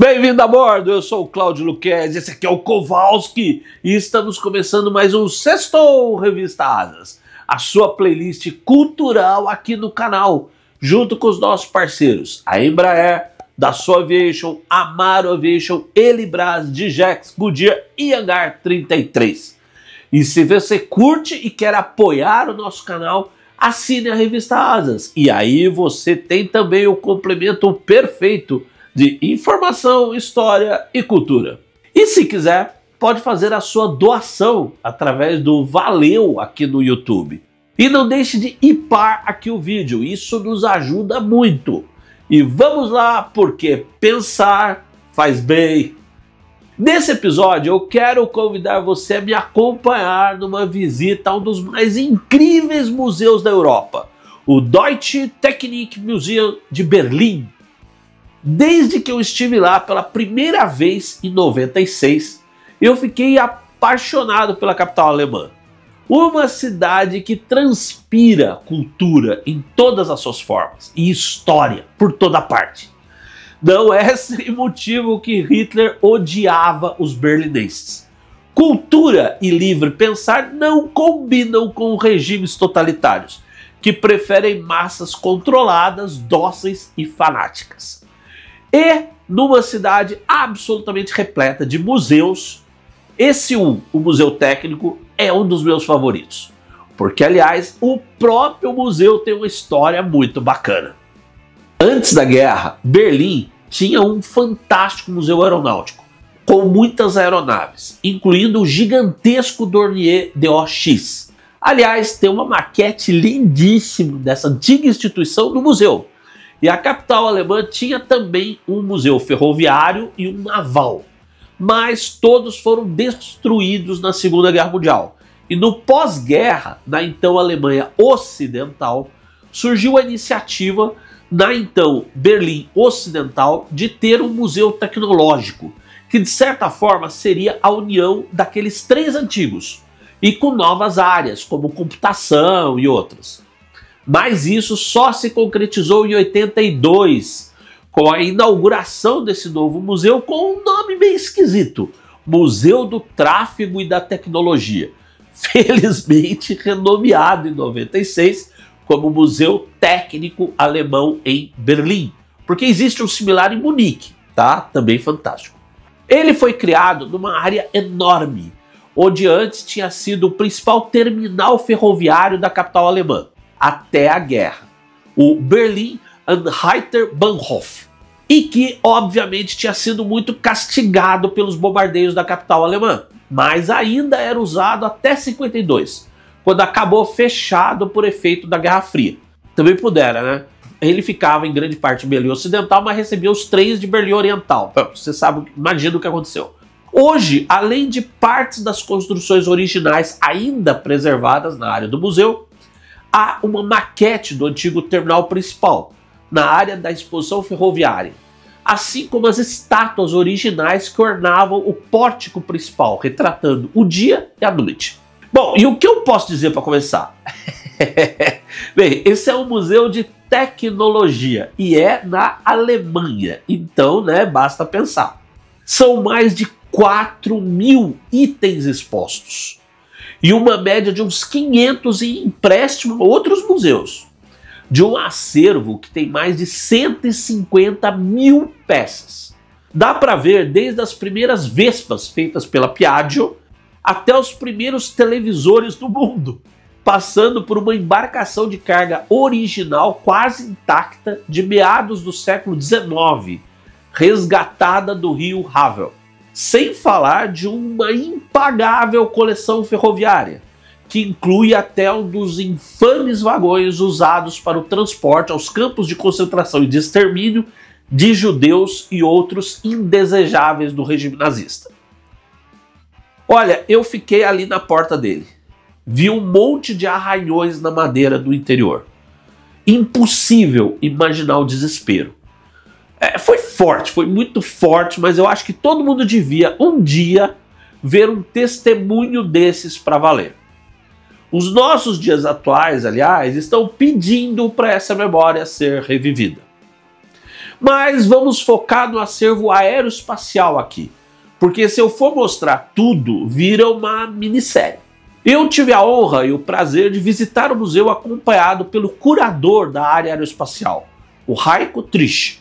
Bem-vindo a bordo, eu sou o Cláudio Luquezzi, esse aqui é o Kowalski e estamos começando mais um Sextou Revista Asas, a sua playlist cultural aqui no canal, junto com os nossos parceiros, a Embraer, Dassault Aviation, Amaro Aviation, Elibras, Digex, Goodyear e Hangar 33. E se você curte e quer apoiar o nosso canal, assine a Revista Asas e aí você tem também o complemento perfeito de informação, história e cultura. E se quiser, pode fazer a sua doação através do Valeu aqui no YouTube. E não deixe de hipar aqui o vídeo, isso nos ajuda muito. E vamos lá, porque pensar faz bem. Nesse episódio eu quero convidar você a me acompanhar numa visita a um dos mais incríveis museus da Europa, o Deutsche Technikmuseum de Berlim. Desde que eu estive lá pela primeira vez em 96, eu fiquei apaixonado pela capital alemã. Uma cidade que transpira cultura em todas as suas formas e história por toda parte. Não é sem motivo que Hitler odiava os berlinenses. Cultura e livre pensar não combinam com regimes totalitários, que preferem massas controladas, dóceis e fanáticas. E numa cidade absolutamente repleta de museus, o Museu Técnico, é um dos meus favoritos. Porque, aliás, o próprio museu tem uma história muito bacana. Antes da guerra, Berlim tinha um fantástico museu aeronáutico, com muitas aeronaves, incluindo o gigantesco Dornier DOX. Aliás, tem uma maquete lindíssima dessa antiga instituição no museu. E a capital alemã tinha também um museu ferroviário e um naval. Mas todos foram destruídos na Segunda Guerra Mundial. E no pós-guerra, na então Alemanha Ocidental, surgiu a iniciativa, na então Berlim Ocidental, de ter um museu tecnológico, que de certa forma seria a união daqueles três antigos, e com novas áreas, como computação e outras. Mas isso só se concretizou em 82, com a inauguração desse novo museu com um nome meio esquisito, Museu do Tráfego e da Tecnologia, felizmente renomeado em 96 como Museu Técnico Alemão em Berlim, porque existe um similar em Munique, tá? Também fantástico. Ele foi criado numa área enorme, onde antes tinha sido o principal terminal ferroviário da capital alemã, até a guerra, o Berlin Anhalter-Bahnhof, e que obviamente tinha sido muito castigado pelos bombardeios da capital alemã, mas ainda era usado até 52, quando acabou fechado por efeito da Guerra Fria. Também pudera, né? Ele ficava em grande parte em Berlim Ocidental, mas recebia os trens de Berlim Oriental. Você sabe, imagina o que aconteceu. Hoje, além de partes das construções originais ainda preservadas na área do museu, há uma maquete do antigo terminal principal, na área da exposição ferroviária, assim como as estátuas originais que ornavam o pórtico principal, retratando o dia e a noite. Bom, e o que eu posso dizer para começar? Bem, esse é um museu de tecnologia e é na Alemanha, então, né, basta pensar. São mais de 4.000 itens expostos e uma média de uns 500 em empréstimo a outros museus, de um acervo que tem mais de 150.000 peças. Dá para ver desde as primeiras Vespas feitas pela Piaggio até os primeiros televisores do mundo, passando por uma embarcação de carga original quase intacta de meados do século XIX, resgatada do rio Havel. Sem falar de uma impagável coleção ferroviária, que inclui até um dos infames vagões usados para o transporte aos campos de concentração e de extermínio de judeus e outros indesejáveis do regime nazista. Olha, eu fiquei ali na porta dele. Vi um monte de arranhões na madeira do interior. Impossível imaginar o desespero. Foi forte, foi muito forte, mas eu acho que todo mundo devia um dia ver um testemunho desses para valer. Os nossos dias atuais, aliás, estão pedindo para essa memória ser revivida. Mas vamos focar no acervo aeroespacial aqui, porque se eu for mostrar tudo, vira uma minissérie. Eu tive a honra e o prazer de visitar o museu acompanhado pelo curador da área aeroespacial, o Heiko Trisch,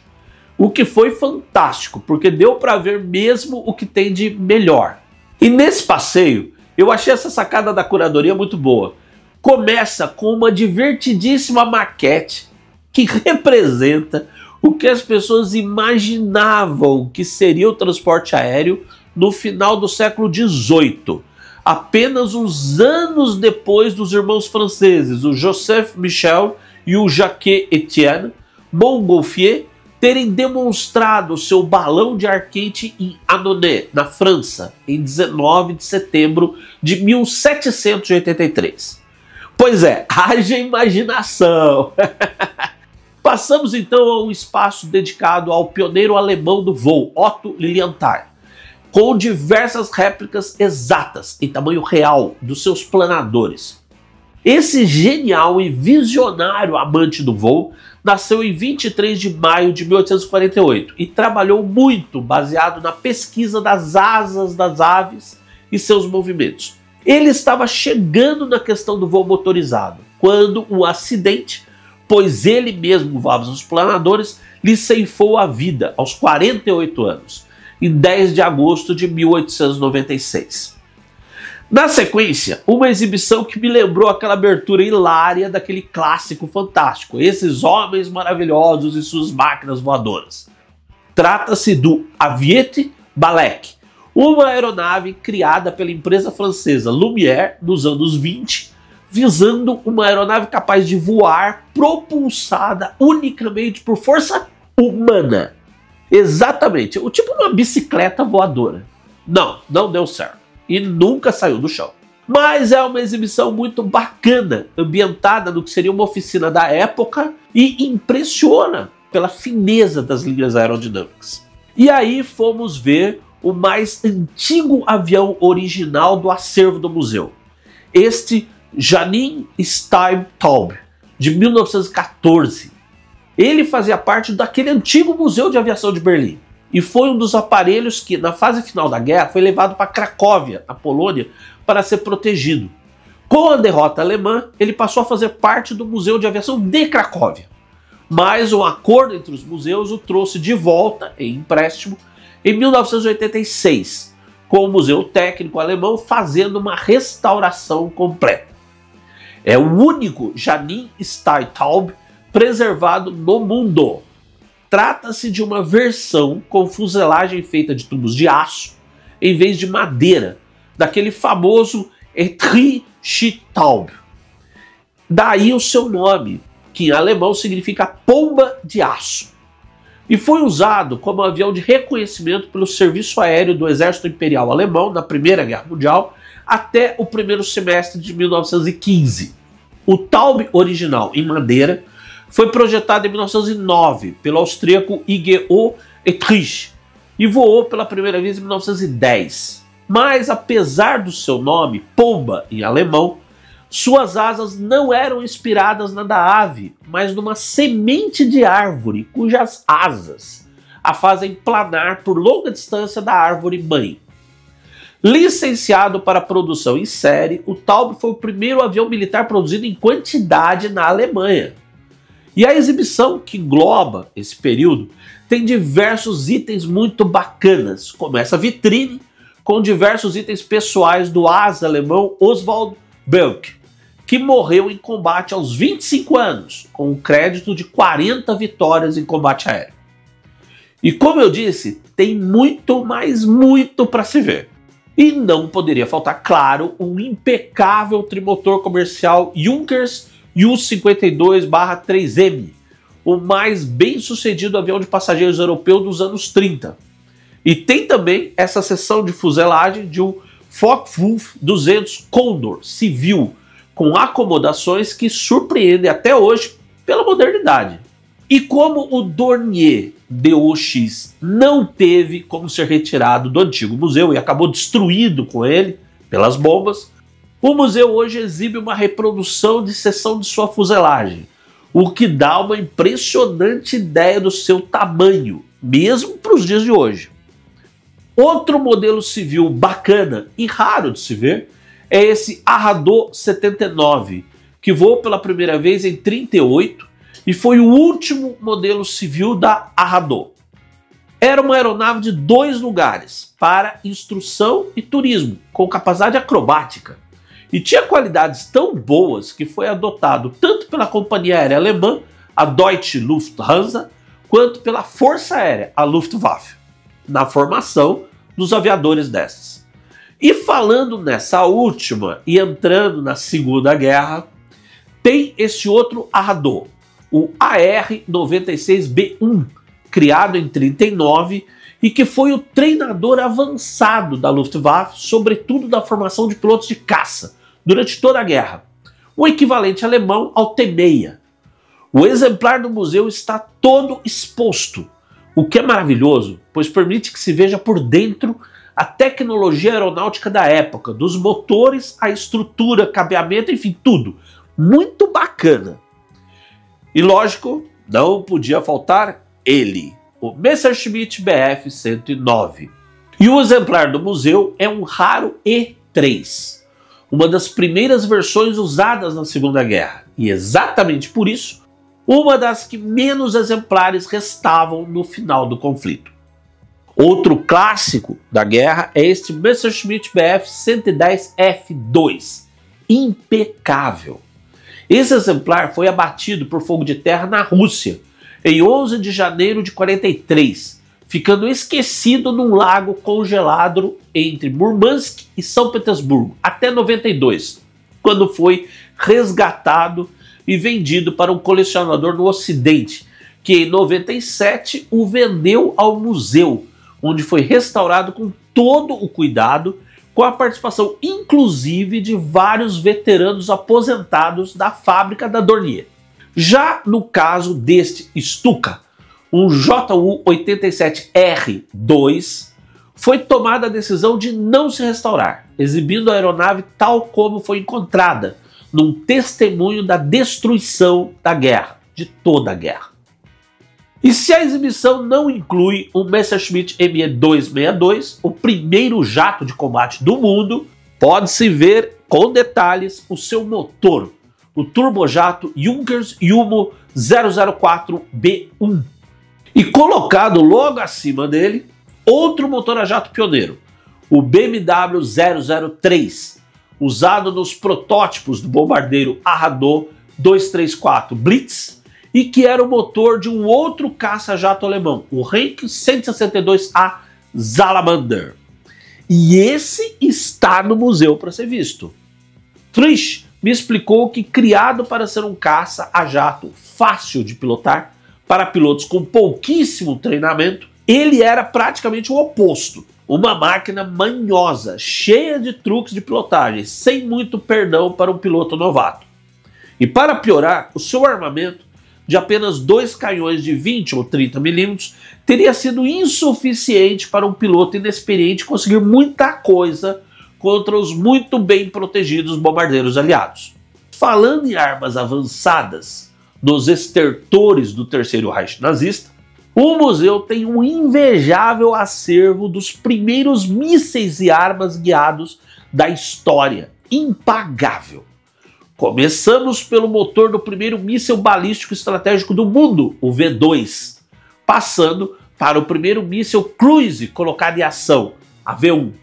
o que foi fantástico, porque deu para ver mesmo o que tem de melhor. E nesse passeio, eu achei essa sacada da curadoria muito boa. Começa com uma divertidíssima maquete que representa o que as pessoas imaginavam que seria o transporte aéreo no final do século XVIII, apenas uns anos depois dos irmãos franceses, o Joseph Michel e o Jacques-Étienne Montgolfier, terem demonstrado seu balão de ar quente em Annonay, na França, em 19 de setembro de 1783. Pois é, haja imaginação! Passamos então a um espaço dedicado ao pioneiro alemão do voo, Otto Lilienthal, com diversas réplicas exatas em tamanho real dos seus planadores. Esse genial e visionário amante do voo nasceu em 23 de maio de 1848 e trabalhou muito baseado na pesquisa das asas das aves e seus movimentos. Ele estava chegando na questão do voo motorizado, quando um acidente, pois ele mesmo voava nos planadores, lhe ceifou a vida aos 48 anos, em 10 de agosto de 1896. Na sequência, uma exibição que me lembrou aquela abertura hilária daquele clássico fantástico, Esses Homens Maravilhosos e Suas Máquinas Voadoras. Trata-se do Aviette Balek, uma aeronave criada pela empresa francesa Lumière nos anos 20, visando uma aeronave capaz de voar propulsada unicamente por força humana. Exatamente, o tipo de uma bicicleta voadora. Não deu certo. E nunca saiu do chão. Mas é uma exibição muito bacana, ambientada no que seria uma oficina da época e impressiona pela fineza das linhas aerodinâmicas. E aí fomos ver o mais antigo avião original do acervo do museu. Este Janine Steintaub, de 1914. Ele fazia parte daquele antigo Museu de Aviação de Berlim. E foi um dos aparelhos que, na fase final da guerra, foi levado para Cracóvia, na Polônia, para ser protegido. Com a derrota alemã, ele passou a fazer parte do Museu de Aviação de Cracóvia. Mas um acordo entre os museus o trouxe de volta, em empréstimo, em 1986, com o Museu Técnico Alemão fazendo uma restauração completa. É o único Janine Steintaub preservado no mundo. Trata-se de uma versão com fuselagem feita de tubos de aço em vez de madeira, daquele famoso Etri-Schietaub. Daí o seu nome, que em alemão significa pomba de aço. E foi usado como avião de reconhecimento pelo Serviço Aéreo do Exército Imperial Alemão na Primeira Guerra Mundial até o primeiro semestre de 1915. O Taube original em madeira foi projetado em 1909 pelo austríaco I.G.O. Etrich e voou pela primeira vez em 1910. Mas apesar do seu nome, pomba em alemão, suas asas não eram inspiradas na da ave, mas numa semente de árvore cujas asas a fazem planar por longa distância da árvore mãe. Licenciado para produção em série, o Taube foi o primeiro avião militar produzido em quantidade na Alemanha. E a exibição que engloba esse período tem diversos itens muito bacanas, como essa vitrine com diversos itens pessoais do asa alemão Oswald Belk, que morreu em combate aos 25 anos, com um crédito de 40 vitórias em combate aéreo. E como eu disse, tem muito, mas muito para se ver. E não poderia faltar, claro, um impecável trimotor comercial Junkers Ju-52-3M, o mais bem sucedido avião de passageiros europeu dos anos 30. E tem também essa seção de fuselagem de um Focke-Wulf 200 Condor civil, com acomodações que surpreendem até hoje pela modernidade. E como o Dornier DOX não teve como ser retirado do antigo museu e acabou destruído com ele pelas bombas, o museu hoje exibe uma reprodução de seção de sua fuselagem, o que dá uma impressionante ideia do seu tamanho, mesmo para os dias de hoje. Outro modelo civil bacana e raro de se ver é esse Arrado 79, que voou pela primeira vez em 1938 e foi o último modelo civil da Arrado. Era uma aeronave de 2 lugares, para instrução e turismo, com capacidade acrobática. E tinha qualidades tão boas que foi adotado tanto pela companhia aérea alemã, a Deutsche Lufthansa, quanto pela Força Aérea, a Luftwaffe, na formação dos aviadores dessas. E falando nessa última e entrando na Segunda Guerra, tem esse outro Arrado, o AR-96B1, criado em 1939 e que foi o treinador avançado da Luftwaffe, sobretudo da formação de pilotos de caça, durante toda a guerra, o equivalente alemão ao T-6. O exemplar do museu está todo exposto, o que é maravilhoso, pois permite que se veja por dentro a tecnologia aeronáutica da época, dos motores, a estrutura, cabeamento, enfim, tudo. Muito bacana. E lógico, não podia faltar ele, o Messerschmitt Bf 109. E o exemplar do museu é um raro E3, uma das primeiras versões usadas na Segunda Guerra, e exatamente por isso, uma das que menos exemplares restavam no final do conflito. Outro clássico da guerra é este Messerschmitt Bf 110 F2, impecável. Esse exemplar foi abatido por fogo de terra na Rússia em 11 de janeiro de 43, ficando esquecido num lago congelado entre Murmansk e São Petersburgo até 92, quando foi resgatado e vendido para um colecionador no Ocidente, que em 97 o vendeu ao museu, onde foi restaurado com todo o cuidado, com a participação inclusive de vários veteranos aposentados da fábrica da Dornier. Já no caso deste Stuka, um Ju-87R2, foi tomada a decisão de não se restaurar, exibindo a aeronave tal como foi encontrada, num testemunho da destruição da guerra, de toda a guerra. E se a exibição não inclui o Messerschmitt Me-262, o primeiro jato de combate do mundo, pode-se ver com detalhes o seu motor, o turbojato Junkers Jumo 004B1. E colocado logo acima dele, outro motor a jato pioneiro, o BMW 003, usado nos protótipos do bombardeiro Arrado 234 Blitz, e que era o motor de um outro caça-jato alemão, o Henk 162A Salamander. E esse está no museu para ser visto. Frisch me explicou que, criado para ser um caça a jato fácil de pilotar, para pilotos com pouquíssimo treinamento, ele era praticamente o oposto. Uma máquina manhosa, cheia de truques de pilotagem, sem muito perdão para um piloto novato. E para piorar, o seu armamento, de apenas 2 canhões de 20 ou 30 milímetros, teria sido insuficiente para um piloto inexperiente conseguir muita coisa contra os muito bem protegidos bombardeiros aliados. Falando em armas avançadas, nos estertores do Terceiro Reich nazista, o museu tem um invejável acervo dos primeiros mísseis e armas guiados da história, impagável. Começamos pelo motor do primeiro míssil balístico estratégico do mundo, o V2, passando para o primeiro míssil cruise colocado em ação, a V1.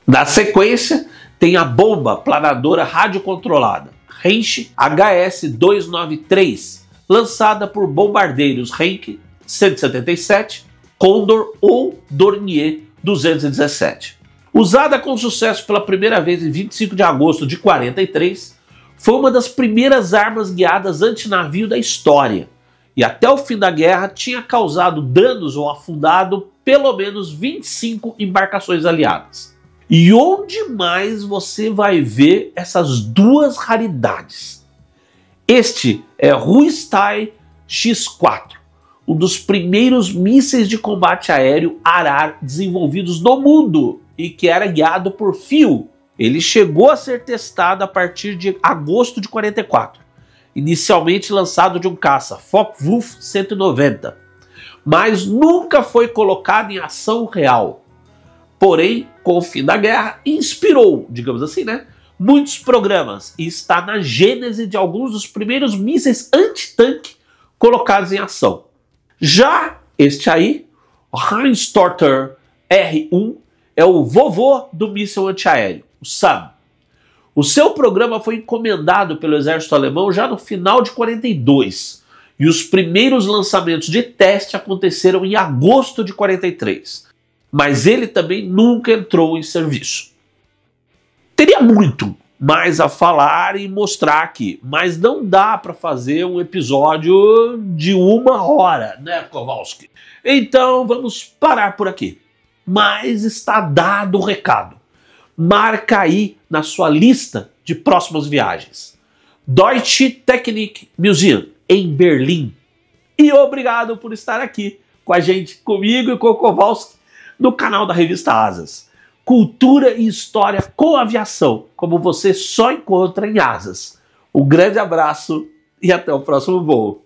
Na sequência, tem a bomba planadora radiocontrolada, Hensch HS-293, lançada por bombardeiros Henk 177, Condor ou Dornier 217. Usada com sucesso pela primeira vez em 25 de agosto de 43, foi uma das primeiras armas guiadas antinavio da história, e até o fim da guerra tinha causado danos ou afundado pelo menos 25 embarcações aliadas. E onde mais você vai ver essas duas raridades? Este é Ruhestei X4, um dos primeiros mísseis de combate aéreo ARAR desenvolvidos no mundo e que era guiado por fio. Ele chegou a ser testado a partir de agosto de 44 inicialmente lançado de um caça, Focke-Wulf 190, mas nunca foi colocado em ação real. Porém, com o fim da guerra, inspirou, digamos assim, né, muitos programas e está na gênese de alguns dos primeiros mísseis anti-tanque colocados em ação. Já este aí, o Heinz-Torter R1, é o vovô do míssil antiaéreo, o SAM. O seu programa foi encomendado pelo exército alemão já no final de 42, e os primeiros lançamentos de teste aconteceram em agosto de 43, mas ele também nunca entrou em serviço. Teria muito mais a falar e mostrar aqui, mas não dá para fazer um episódio de 1 hora, né, Kowalski? Então vamos parar por aqui. Mas está dado o recado. Marca aí na sua lista de próximas viagens. Deutsche Technik Museum, em Berlim. E obrigado por estar aqui com a gente, comigo e com o Kowalski, no canal da Revista Asas. Cultura e história com aviação, como você só encontra em Asas. Um grande abraço e até o próximo voo.